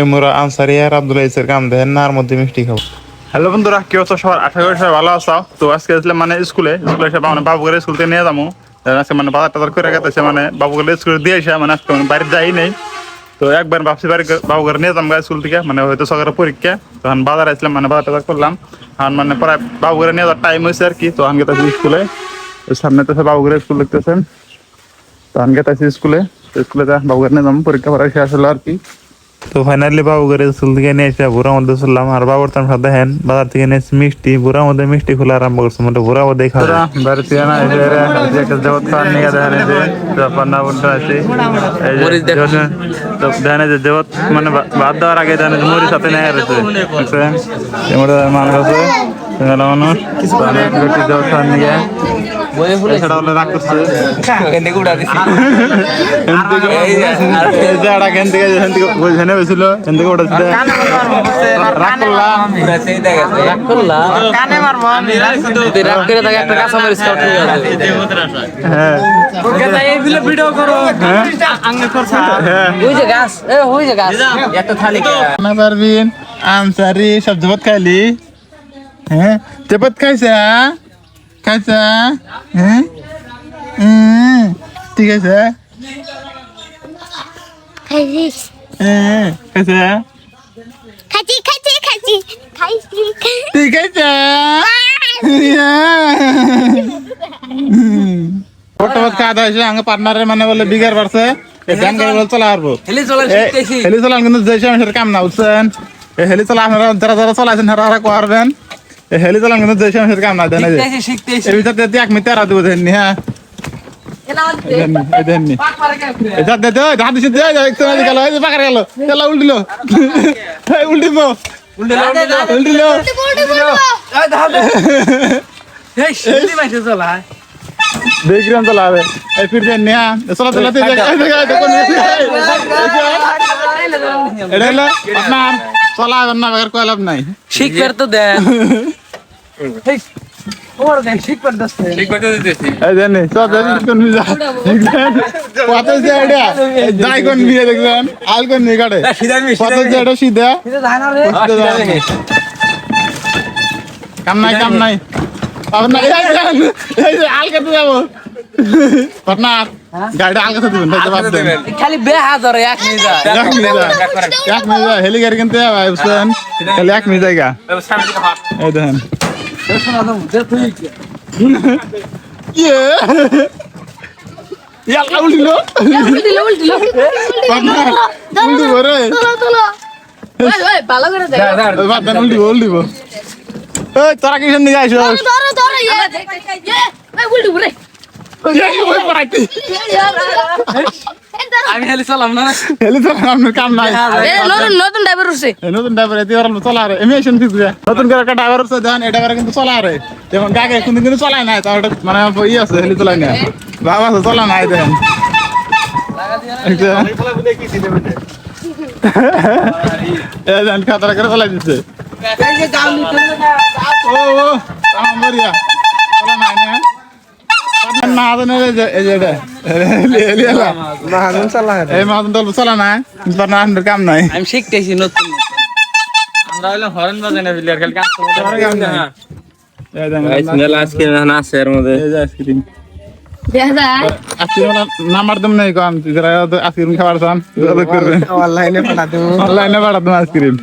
এমরা আনসারি আর আব্দুল ইসের কাম দেন না আর মধ্যে মিষ্টি খাবো। হ্যালো বন্ধুরা, কি অবস্থা সবার? আশা করি সবাই ভালো আছো। তো আজকে আসলে মানে স্কুলে এসে মানে বাবুকে স্কুল থেকে নিয়ে যাবো। আজকে মানে বাজার টাজার করে গেছে, মানে বাবুকে স্কুলে দিয়ে এসে মানে আজকে মানে বাড়িতে যাই নেই। তো একবার ভাবছি বাবুকে নিয়ে যাবো স্কুল থেকে, মানে হয়তো সকালের পরীক্ষা। তখন বাজার আসলাম, মানে বাজার টাজার করলাম। আর মানে প্রায় বাবুকে নিয়ে যাওয়ার টাইম হয়েছে আর কি। তো আমি গেছি স্কুলে, সামনে তো বাবুকে স্কুল দেখতেছেন। তো আমি গেছি স্কুলে বাবুকে নিয়ে যাবো, পরীক্ষা পড়া শেষ হলো আর কি। তো ফাইনালি বাবুকে স্কুল থেকে নিয়ে এসে বুড়ার মধ্যে চললাম। আর বাবুর তার সাথে দেখেন বাজার থেকে নিয়েছি মিষ্টি, বুড়ার মধ্যে মিষ্টি খোলা আরম্ভ করছে, মানে বুড়ার মধ্যে খাওয়া বাড়িতে না জগৎ খাওয়ার নিয়ে দেখেন এই যে পান্না বন্ধ আছে, দেখেন যে জগৎ মানে ভাত দেওয়ার আগে দেখেন মরিচ সাথে নেয় রয়েছে মানুষ আছে জগৎ খাওয়ার নিয়ে আনসারি সব জবত খাইলি, হ্যাঁ জবত খাইছা খাইছা, হ্যাঁ ঠিক আছে, খাইছা ঠিক আছে। খাওয়া হয়েছে আগে পার্টনারের মানে বলে বিঘার পারছে ধান গাড়ি বলে চলা পারবো, হেলি চলান কিন্তু যে সময় কাম না বুঝছেন। হেলি চলা আপনারা যারা যারা চলাইছেন তারা করবেন। হেলি চালান কিন্তু যে সময় কাম না দেন, এর ভিতরে 1 মিনিট আর দিব দেন। হ্যাঁ দেখলাম চলাবে ফির চলা চলা আপনার চলাবেন না বেকার কয় লাভ নাই। শিখবার তো দেন কাম নাই কাম নাই আল খেতে যাবো পার্টনার গাড়িটা আল খেতে দিবেন খালি বেহাজার এক মিনিট হেলি গাড়ি কিনতে বুঝছেন, খালি 1 মিনিট জায়গা এই দেখেন তোরা কি নিয়ে আইস আমি হেলি চালাম না, হেলি চালাম কাম নাই। নতুন ড্রাইভার উঠছে, নতুন ড্রাইভার চলা রে এমিশন নতুন করে একটা ড্রাইভার উঠছে দেন, এটা কিন্তু চলা রে যেমন গাগে কিন্তু চলায় নাই, তার মানে ই আছে হেলি চলাই না ভাব আছে চলা নাই দেখেন। খাতারা করে চলাই দিচ্ছে কাম নাই। আমি শিখতেছি নতুন, আমরা হলো হরেন বাজে না বিলিয়ার খেল কাম আছে এর মধ্যে নাম্বার দম নাই কম আইসক্রিম খাবার চান অনলাইনে পাঠাতো আইসক্রিম।